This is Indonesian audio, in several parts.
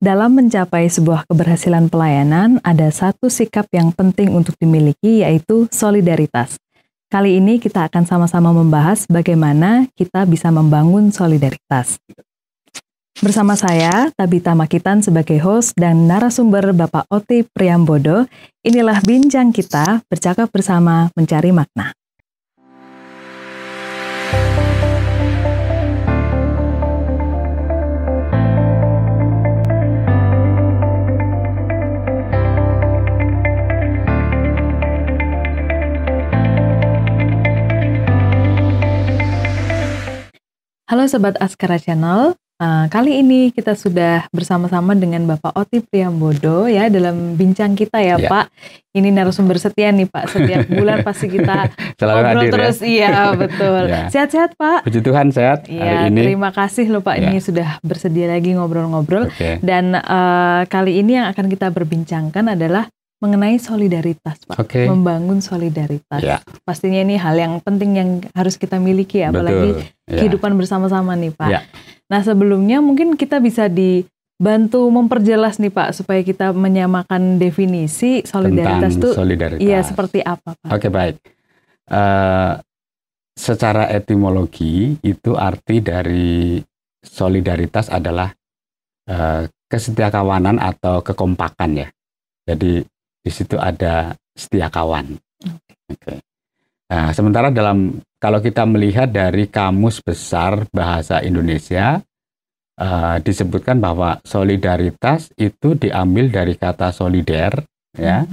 Dalam mencapai sebuah keberhasilan pelayanan, ada satu sikap yang penting untuk dimiliki, yaitu solidaritas. Kali ini kita akan sama-sama membahas bagaimana kita bisa membangun solidaritas. Bersama saya, Tabita Makitan sebagai host dan narasumber Bapak Oti Priambodo, inilah bincang kita bercakap bersama mencari makna. Halo Sobat Askara Channel, kali ini kita sudah bersama-sama dengan Bapak Oti Priambodo ya dalam bincang kita ya Pak. Ini narasumber setia nih Pak, setiap bulan pasti kita ngobrol terus. Iya betul. Sehat-sehat Pak? Puji Tuhan sehat hari ini. Terima kasih loh Pak, ini sudah bersedia lagi ngobrol-ngobrol. Dan kali ini yang akan kita berbincangkan adalah mengenai solidaritas Pak, membangun solidaritas. Pastinya ini hal yang penting yang harus kita miliki, apalagi kehidupan bersama-sama nih Pak. Nah sebelumnya mungkin kita bisa dibantu memperjelas nih Pak, supaya kita menyamakan definisi solidaritas itu iya seperti apa Pak? Oke baik. Secara etimologi itu arti dari solidaritas adalah kesetiakawanan atau kekompakan ya. Jadi di situ ada setia kawan. Nah, sementara kalau kita melihat dari Kamus Besar Bahasa Indonesia, disebutkan bahwa solidaritas itu diambil dari kata solider, ya,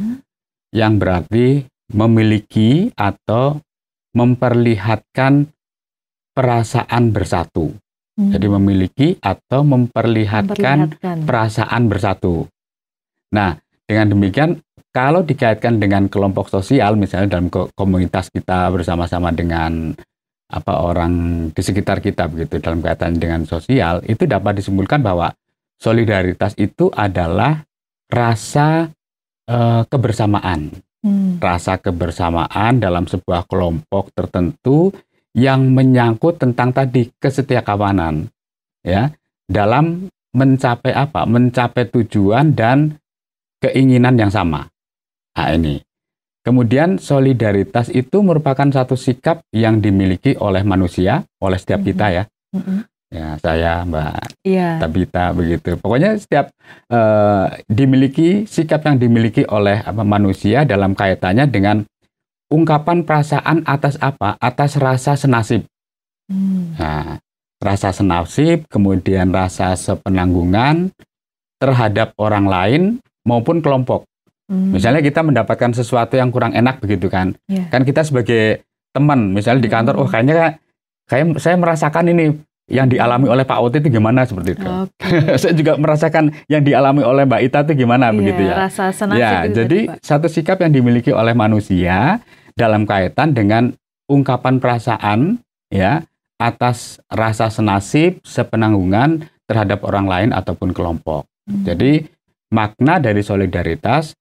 yang berarti memiliki atau memperlihatkan perasaan bersatu. Jadi memiliki atau memperlihatkan perasaan bersatu. Nah, dengan demikian, kalau dikaitkan dengan kelompok sosial, misalnya dalam komunitas kita bersama-sama dengan orang di sekitar kita begitu, dalam kaitan dengan sosial, itu dapat disimpulkan bahwa solidaritas itu adalah rasa kebersamaan. Rasa kebersamaan dalam sebuah kelompok tertentu yang menyangkut tentang tadi kesetiakawanan, ya, dalam mencapai mencapai tujuan dan keinginan yang sama. Nah ini. Kemudian solidaritas itu merupakan satu sikap yang dimiliki oleh manusia, oleh setiap kita ya. Ya, saya Mbak Tabita begitu. Pokoknya setiap dimiliki sikap yang dimiliki oleh manusia dalam kaitannya dengan ungkapan perasaan atas atas rasa senasib. Nah, rasa senasib, kemudian rasa sepenanggungan terhadap orang lain maupun kelompok. Misalnya kita mendapatkan sesuatu yang kurang enak begitu kan. Kan kita sebagai teman, misalnya di kantor, kayak saya merasakan ini yang dialami oleh Pak Oti itu gimana seperti itu. Saya juga merasakan yang dialami oleh Mbak Ita itu gimana begitu ya. Rasa senasib itu jadi Pak. Satu sikap yang dimiliki oleh manusia dalam kaitan dengan ungkapan perasaan ya atas rasa senasib, sepenanggungan terhadap orang lain ataupun kelompok. Jadi makna dari solidaritas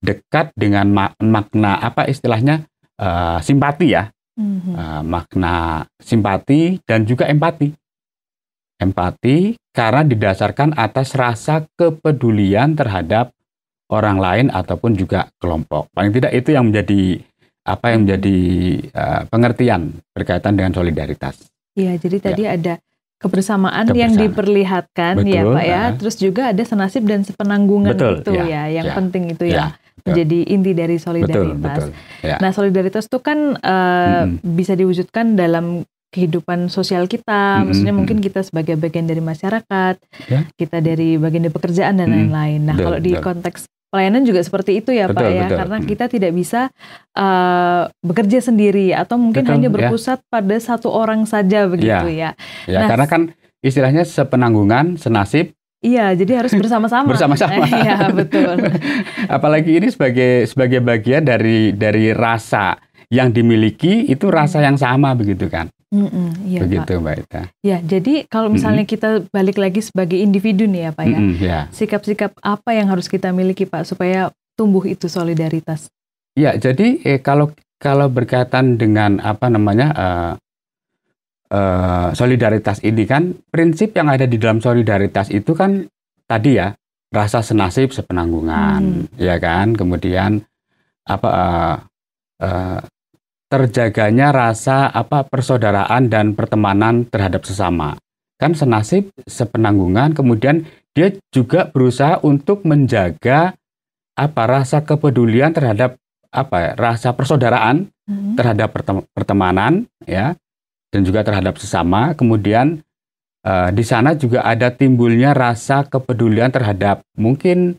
dekat dengan makna istilahnya simpati ya, makna simpati dan juga empati. Empati karena didasarkan atas rasa kepedulian terhadap orang lain ataupun juga kelompok. Paling tidak itu yang menjadi pengertian berkaitan dengan solidaritas. Iya, jadi tadi ada kebersamaan yang diperlihatkan ya Pak ya, terus juga ada senasib dan sepenanggungan yang penting itu ya menjadi inti dari solidaritas. Nah solidaritas itu kan bisa diwujudkan dalam kehidupan sosial kita, maksudnya mungkin kita sebagai bagian dari masyarakat, kita dari bagian dari pekerjaan dan lain-lain. Nah kalau di konteks pelayanan juga seperti itu ya Pak ya, karena kita tidak bisa bekerja sendiri atau mungkin hanya berpusat pada satu orang saja begitu ya. Nah, karena kan istilahnya sepenanggungan, senasib. Iya, jadi harus bersama-sama. Bersama-sama. Iya, betul. Apalagi ini sebagai bagian dari rasa yang dimiliki itu rasa yang sama begitu kan. Iya, begitu Pak. Mbak Ita. Ya, jadi kalau misalnya kita balik lagi sebagai individu nih ya Pak ya, sikap-sikap apa yang harus kita miliki Pak supaya tumbuh itu solidaritas? Ya, jadi kalau berkaitan dengan solidaritas ini kan prinsip yang ada di dalam solidaritas itu kan tadi ya rasa senasib sepenanggungan, ya kan? Kemudian terjaganya rasa persaudaraan dan pertemanan terhadap sesama. Kan senasib sepenanggungan, kemudian dia juga berusaha untuk menjaga rasa kepedulian terhadap rasa persaudaraan terhadap pertemanan, ya, dan juga terhadap sesama. Kemudian di sana juga ada timbulnya rasa kepedulian terhadap mungkin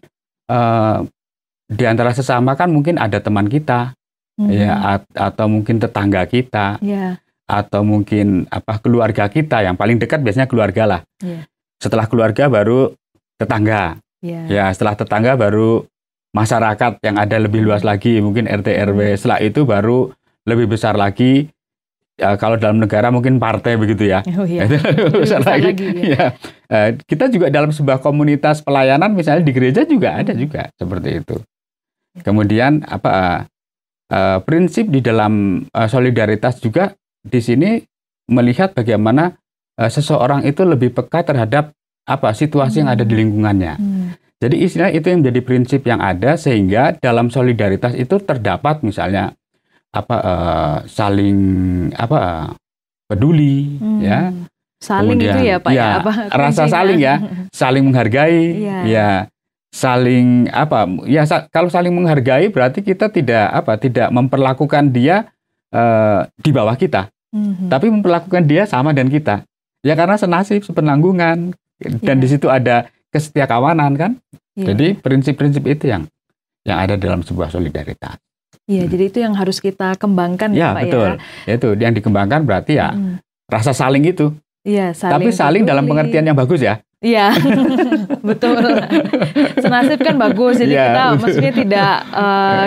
di antara sesama kan mungkin ada teman kita, ya, atau mungkin tetangga kita, atau mungkin keluarga kita. Yang paling dekat biasanya keluarga lah. Setelah keluarga baru tetangga, ya, setelah tetangga baru masyarakat yang ada lebih luas lagi, mungkin RT RW. Setelah itu baru lebih besar lagi. Kalau dalam negara mungkin partai begitu ya. Itu lebih besar lagi. Ya. Kita juga dalam sebuah komunitas pelayanan, misalnya di gereja juga ada juga seperti itu. Kemudian prinsip di dalam solidaritas juga di sini melihat bagaimana seseorang itu lebih peka terhadap situasi yang ada di lingkungannya. Jadi istilah itu yang menjadi prinsip yang ada, sehingga dalam solidaritas itu terdapat misalnya saling peduli, ya. Saling. Kemudian, itu ya Pak, ya, rasa saling, ya, saling menghargai, ya, saling kalau saling menghargai berarti kita tidak memperlakukan dia di bawah kita, tapi memperlakukan dia sama dan kita, ya, karena senasib sepenanggungan, dan di situ ada kesetiakawanan kan. Jadi prinsip-prinsip itu yang ada dalam sebuah solidaritas. Iya, jadi itu yang harus kita kembangkan, ya, Pak, betul. Ya. Itu yang dikembangkan berarti ya rasa saling itu. Iya, tapi saling peduli dalam pengertian yang bagus, ya. Iya, betul. Senasib kan bagus, jadi kita maksudnya tidak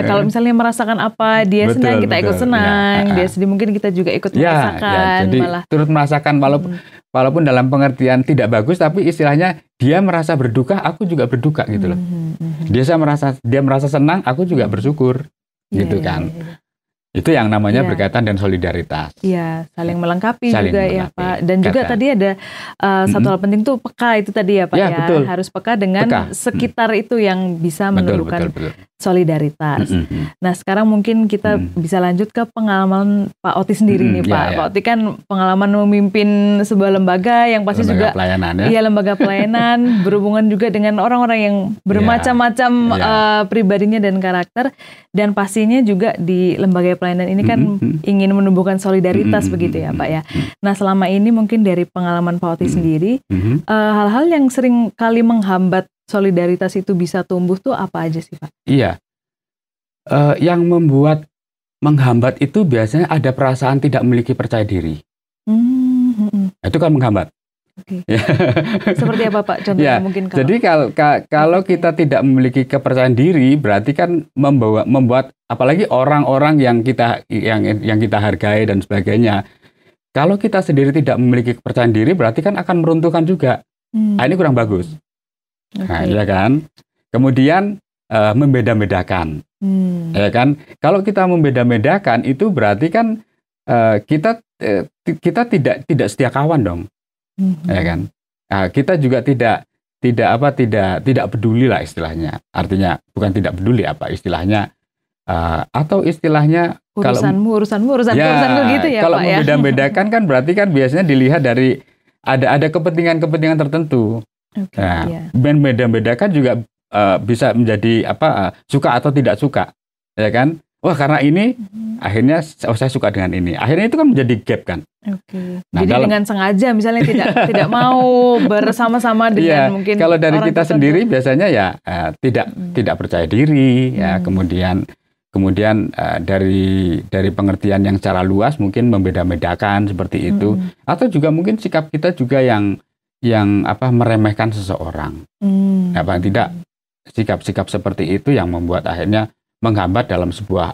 kalau misalnya merasakan apa dia senang, kita ikut senang, dia sedih mungkin kita juga ikut merasakan. Jadi malah turut merasakan, walaupun dalam pengertian tidak bagus, tapi istilahnya dia merasa berduka, aku juga berduka gitu loh. Dia merasa senang, aku juga bersyukur, gitu kan. Itu yang namanya berkaitan dan solidaritas. Iya, saling melengkapi juga ya Pak. Dan juga tadi ada satu hal penting tuh peka itu tadi ya Pak ya. Betul. Harus peka dengan sekitar itu yang bisa menumbuhkan solidaritas. Nah sekarang mungkin kita bisa lanjut ke pengalaman Pak Oti sendiri nih Pak. Pak Oti kan pengalaman memimpin sebuah lembaga yang pasti lembaga juga pelayanan, ya. Iya, lembaga pelayanan berhubungan juga dengan orang-orang yang bermacam-macam pribadinya dan karakter, dan pastinya juga di lembaga pelayanan ini kan ingin menumbuhkan solidaritas begitu ya Pak ya. Nah selama ini mungkin dari pengalaman Pak Oti sendiri, hal-hal yang sering kali menghambat solidaritas itu bisa tumbuh tuh apa aja sih Pak? Iya, yang membuat menghambat itu biasanya ada perasaan tidak memiliki percaya diri. Itu kan menghambat. Seperti apa Pak contohnya mungkin? Jadi kalau kita tidak memiliki kepercayaan diri, berarti kan membuat apalagi orang-orang yang kita hargai dan sebagainya. Kalau kita sendiri tidak memiliki kepercayaan diri, berarti kan akan meruntuhkan juga. Nah, ini kurang bagus. Nah, ya kan. Kemudian membeda-bedakan, ya kan. Kalau kita membeda-bedakan itu berarti kan kita tidak setia kawan dong. Ya kan, kita juga tidak peduli lah istilahnya. Artinya bukan tidak peduli istilahnya, atau istilahnya urusanmu gitu ya kalau Pak ya. Membeda-bedakan kan berarti kan biasanya dilihat dari ada kepentingan tertentu. Dan beda-bedakan juga bisa menjadi suka atau tidak suka, ya kan. Wah karena ini akhirnya saya suka dengan ini. Akhirnya itu kan menjadi gap kan. Nah, jadi dengan sengaja misalnya tidak mau bersama-sama dengan mungkin kalau dari kita sendiri biasanya ya tidak percaya diri, ya kemudian dari pengertian yang secara luas mungkin membeda-bedakan seperti itu, atau juga mungkin sikap kita juga yang meremehkan seseorang. Tidak sikap-sikap seperti itu yang membuat akhirnya menghambat dalam sebuah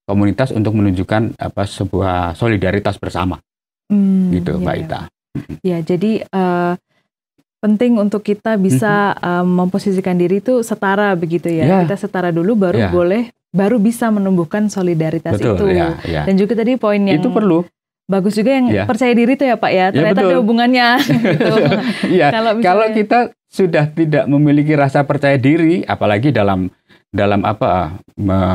komunitas untuk menunjukkan sebuah solidaritas bersama, gitu Mbak Ita. Ya, jadi penting untuk kita bisa memposisikan diri itu setara begitu ya. Kita setara dulu baru bisa menumbuhkan solidaritas itu. Dan juga tadi poin yang itu perlu. bagus juga yang percaya diri itu ya Pak ya. Ternyata ada hubungannya. Gitu. Iya. Kalau kita sudah tidak memiliki rasa percaya diri, apalagi dalam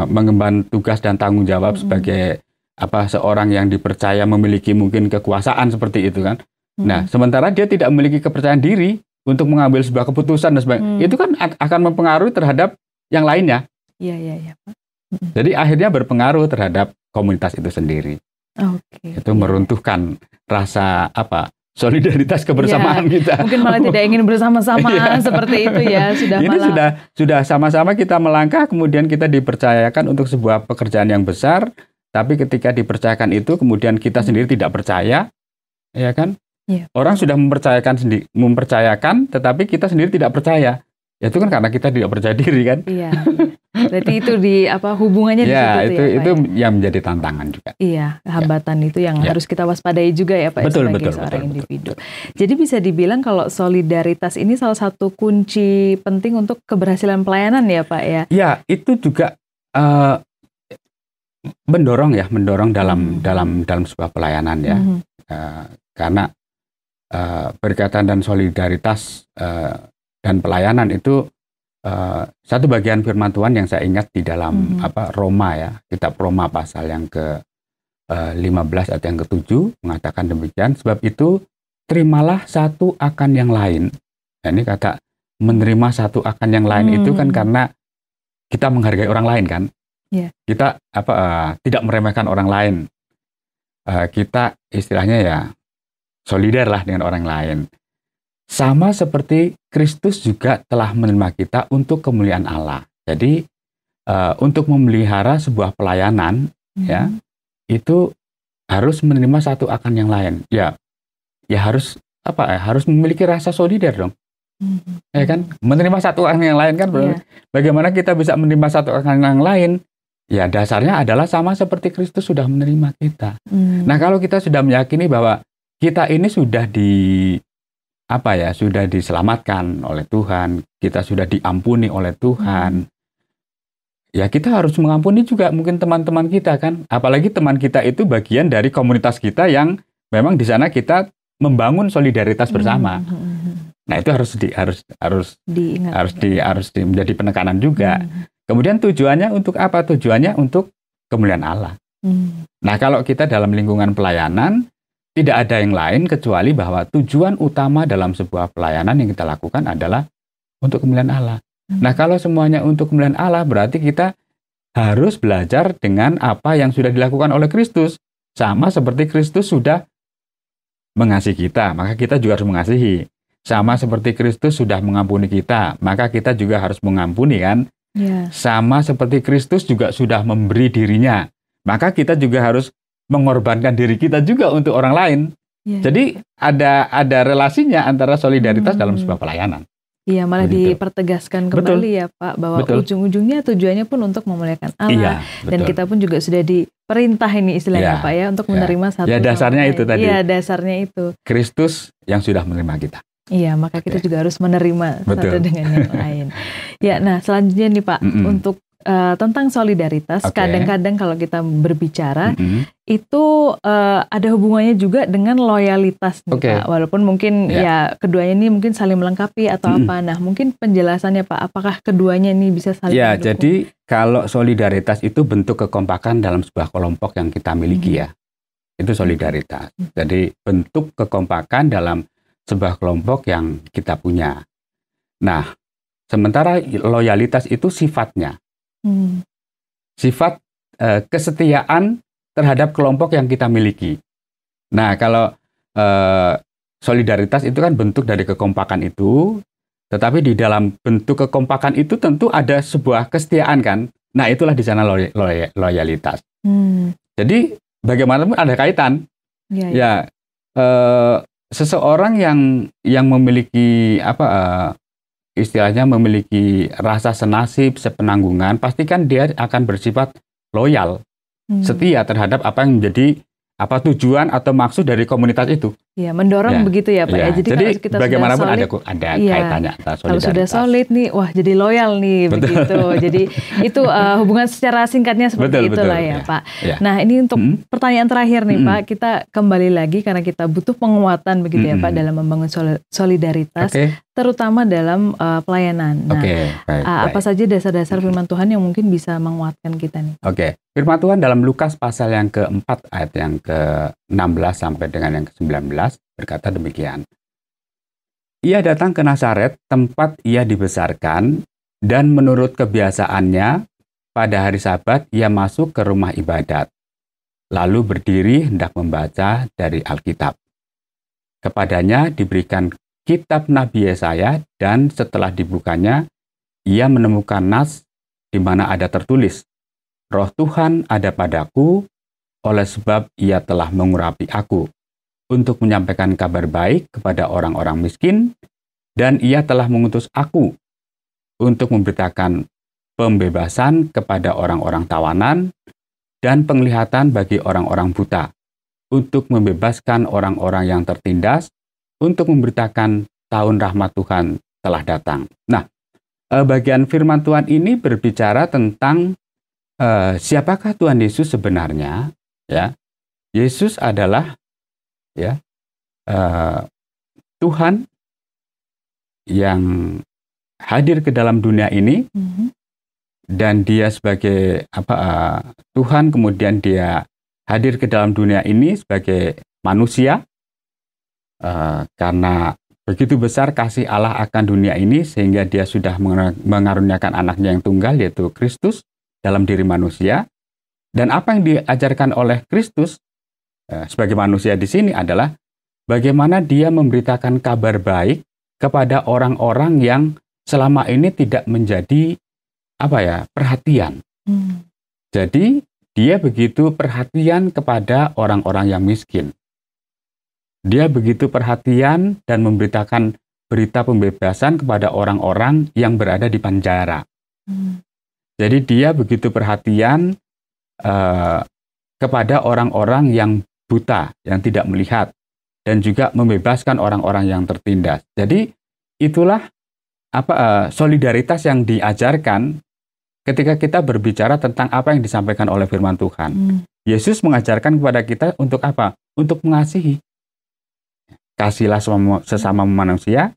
mengemban tugas dan tanggung jawab sebagai seorang yang dipercaya memiliki mungkin kekuasaan seperti itu kan. Nah, sementara dia tidak memiliki kepercayaan diri untuk mengambil sebuah keputusan dan sebagainya, itu kan akan mempengaruhi terhadap yang lainnya. Iya, Pak. Jadi akhirnya berpengaruh terhadap komunitas itu sendiri. Itu meruntuhkan rasa solidaritas kebersamaan kita. Mungkin malah tidak ingin bersama-sama seperti itu ya. Sudah sama-sama kita melangkah, kemudian kita dipercayakan untuk sebuah pekerjaan yang besar, tapi ketika dipercayakan itu kemudian kita sendiri tidak percaya, ya kan? Orang sudah mempercayakan, tetapi kita sendiri tidak percaya. Ya itu kan karena kita tidak percaya diri kan? Iya. Berarti itu hubungannya di situ itu yang menjadi tantangan juga. Iya, hambatan itu yang harus kita waspadai juga ya Pak sebagai seorang individu. Jadi bisa dibilang kalau solidaritas ini salah satu kunci penting untuk keberhasilan pelayanan ya Pak ya? Iya, itu juga mendorong dalam sebuah pelayanan ya. Karena berkaitan dan solidaritas dan pelayanan itu satu bagian firman Tuhan yang saya ingat di dalam Roma ya, kitab Roma pasal yang ke-15 ayat yang ke-7 mengatakan demikian, sebab itu terimalah satu akan yang lain. Nah, ini kata menerima satu akan yang lain itu kan karena kita menghargai orang lain kan. Kita tidak meremehkan orang lain. Kita istilahnya ya solidar lah dengan orang lain. Sama seperti Kristus juga telah menerima kita untuk kemuliaan Allah. Jadi untuk memelihara sebuah pelayanan ya itu harus menerima satu akan yang lain. Ya harus harus memiliki rasa solidar dong. Ya kan? Menerima satu akan yang lain kan bagaimana kita bisa menerima satu akan yang lain? Ya dasarnya adalah sama seperti Kristus sudah menerima kita. Nah, kalau kita sudah meyakini bahwa kita ini sudah sudah diselamatkan oleh Tuhan, kita sudah diampuni oleh Tuhan. Ya kita harus mengampuni juga mungkin teman-teman kita kan. Apalagi teman kita itu bagian dari komunitas kita yang memang di sana kita membangun solidaritas bersama. Nah, itu harus menjadi penekanan juga. Kemudian tujuannya untuk apa? Tujuannya untuk kemuliaan Allah. Nah, kalau kita dalam lingkungan pelayanan tidak ada yang lain kecuali bahwa tujuan utama dalam sebuah pelayanan yang kita lakukan adalah untuk kemuliaan Allah. Nah, kalau semuanya untuk kemuliaan Allah, berarti kita harus belajar dengan apa yang sudah dilakukan oleh Kristus. Sama seperti Kristus sudah mengasihi kita, maka kita juga harus mengasihi. Sama seperti Kristus sudah mengampuni kita, maka kita juga harus mengampuni kan? Sama seperti Kristus juga sudah memberi dirinya, maka kita juga harus mengorbankan diri kita juga untuk orang lain. Jadi ada relasinya antara solidaritas dalam sebuah pelayanan. Iya, malah dipertegaskan kembali ya Pak, bahwa ujung-ujungnya tujuannya pun untuk memuliakan Allah. Dan kita pun juga sudah diperintah ini istilahnya Pak ya, untuk menerima satu. Ya dasarnya itu tadi. Iya, dasarnya itu. Kristus yang sudah menerima kita. Iya, maka kita juga harus menerima satu dengan yang lain. Ya, nah selanjutnya nih Pak, untuk tentang solidaritas, kadang-kadang kalau kita berbicara itu ada hubungannya juga dengan loyalitas nih, Pak. Walaupun mungkin ya keduanya ini mungkin saling melengkapi atau apa. Nah, mungkin penjelasannya Pak, apakah keduanya ini bisa saling mendukung? Jadi kalau solidaritas itu bentuk kekompakan dalam sebuah kelompok yang kita miliki ya. Itu solidaritas. Jadi bentuk kekompakan dalam sebuah kelompok yang kita punya. Nah, sementara loyalitas itu sifatnya. Sifat kesetiaan terhadap kelompok yang kita miliki. Nah, kalau solidaritas itu kan bentuk dari kekompakan itu, tetapi di dalam bentuk kekompakan itu tentu ada sebuah kesetiaan kan. Nah, itulah di sana loyalitas. Jadi bagaimanapun ada kaitan. Seseorang yang memiliki istilahnya memiliki rasa senasib, sepenanggungan, pastikan dia akan bersifat loyal, setia terhadap apa yang menjadi tujuan atau maksud dari komunitas itu. Ya, mendorong begitu ya Pak ya. Jadi kalau kita bagaimanapun sudah solid, ada kaitannya antara solidaritas. Kalau sudah solid nih, wah jadi loyal nih begitu. Jadi itu hubungan secara singkatnya seperti itulah ya Pak. Nah ini untuk pertanyaan terakhir nih Pak, kita kembali lagi karena kita butuh penguatan begitu ya Pak dalam membangun solidaritas, terutama dalam pelayanan. Nah, apa saja dasar-dasar firman Tuhan yang mungkin bisa menguatkan kita nih? Firman Tuhan dalam Lukas pasal yang ke-4 ayat yang ke-16 sampai dengan yang ke-19 berkata demikian. Ia datang ke Nazaret, tempat ia dibesarkan, dan menurut kebiasaannya, pada hari Sabat ia masuk ke rumah ibadat, lalu berdiri hendak membaca dari Alkitab. Kepadanya diberikan kitab Nabi Yesaya, dan setelah dibukanya, ia menemukan nas di mana ada tertulis, Roh Tuhan ada padaku, oleh sebab ia telah mengurapi aku, untuk menyampaikan kabar baik kepada orang-orang miskin, dan ia telah mengutus aku, untuk memberitakan pembebasan kepada orang-orang tawanan, dan penglihatan bagi orang-orang buta, untuk membebaskan orang-orang yang tertindas, untuk memberitakan tahun rahmat Tuhan telah datang. Nah, bagian firman Tuhan ini berbicara tentang siapakah Tuhan Yesus sebenarnya? Ya, Yesus adalah Tuhan yang hadir ke dalam dunia ini, dan Dia sebagai Tuhan, kemudian Dia hadir ke dalam dunia ini sebagai manusia, karena begitu besar kasih Allah akan dunia ini sehingga Dia sudah mengaruniakan anaknya yang tunggal, yaitu Kristus, dalam diri manusia. Dan apa yang diajarkan oleh Kristus sebagai manusia di sini adalah bagaimana Dia memberitakan kabar baik kepada orang-orang yang selama ini tidak menjadi perhatian. Jadi Dia begitu perhatian kepada orang-orang yang miskin. Dia begitu perhatian dan memberitakan berita pembebasan kepada orang-orang yang berada di penjara. Jadi Dia begitu perhatian kepada orang-orang yang buta, yang tidak melihat, dan juga membebaskan orang-orang yang tertindas. Jadi itulah solidaritas yang diajarkan ketika kita berbicara tentang apa yang disampaikan oleh firman Tuhan. Yesus mengajarkan kepada kita untuk apa? Untuk mengasihi. Kasihlah sesama manusia,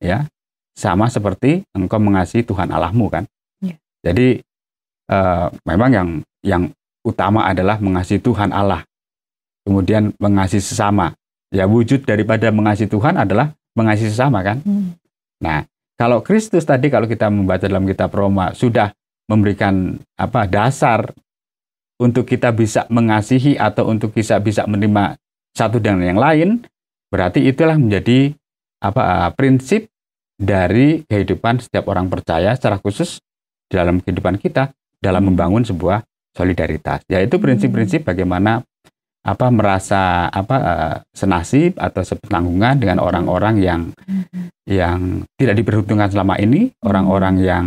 ya, sama seperti engkau mengasihi Tuhan Allahmu, kan? Jadi memang yang utama adalah mengasihi Tuhan Allah, kemudian mengasihi sesama. Ya, wujud daripada mengasihi Tuhan adalah mengasihi sesama, kan? Nah, kalau Kristus tadi, kalau kita membaca dalam kitab Roma, sudah memberikan dasar untuk kita bisa mengasihi atau untuk kita bisa menerima satu dengan yang lain, berarti itulah menjadi prinsip dari kehidupan setiap orang percaya, secara khusus dalam kehidupan kita, dalam membangun sebuah solidaritas, yaitu prinsip-prinsip bagaimana merasa senasib atau sepenanggungan dengan orang-orang yang tidak diperhitungkan selama ini, orang-orang yang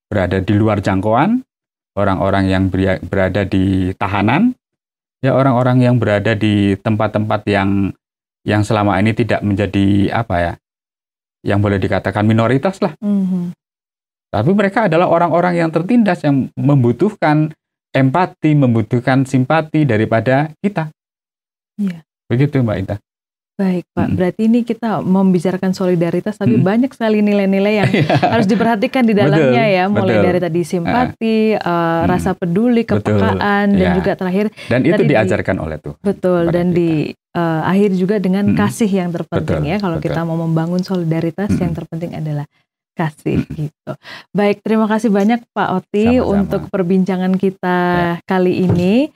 berada di luar jangkauan, orang-orang yang berada di tahanan, ya, orang-orang yang berada di tempat-tempat yang selama ini tidak menjadi yang boleh dikatakan minoritas lah. Tapi mereka adalah orang-orang yang tertindas, yang membutuhkan empati, membutuhkan simpati daripada kita. Iya. Begitu Mbak Indah. Baik Pak, berarti ini kita membicarakan solidaritas, tapi banyak sekali nilai-nilai yang harus diperhatikan di dalamnya, ya. Mulai dari tadi simpati, rasa peduli, kepekaan, dan juga terakhir. Dan itu diajarkan oleh Tuhan. Betul, dan di akhir juga dengan kasih yang terpenting, ya. Kalau kita mau membangun solidaritas, yang terpenting adalah kasih, gitu. Baik, terima kasih banyak Pak Oti untuk perbincangan kita kali ini,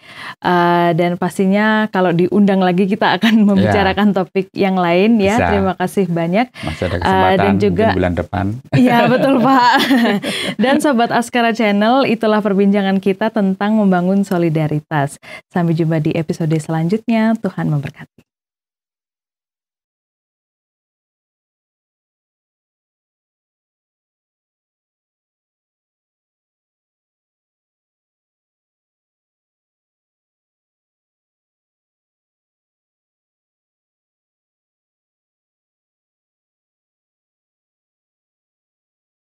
dan pastinya kalau diundang lagi kita akan membicarakan topik yang lain, ya. Terima kasih banyak. Masih ada kesempatan dan juga bulan depan. Iya, betul Pak. Dan Sobat Askara Channel, itulah perbincangan kita tentang membangun solidaritas. Sampai jumpa di episode selanjutnya. Tuhan memberkati.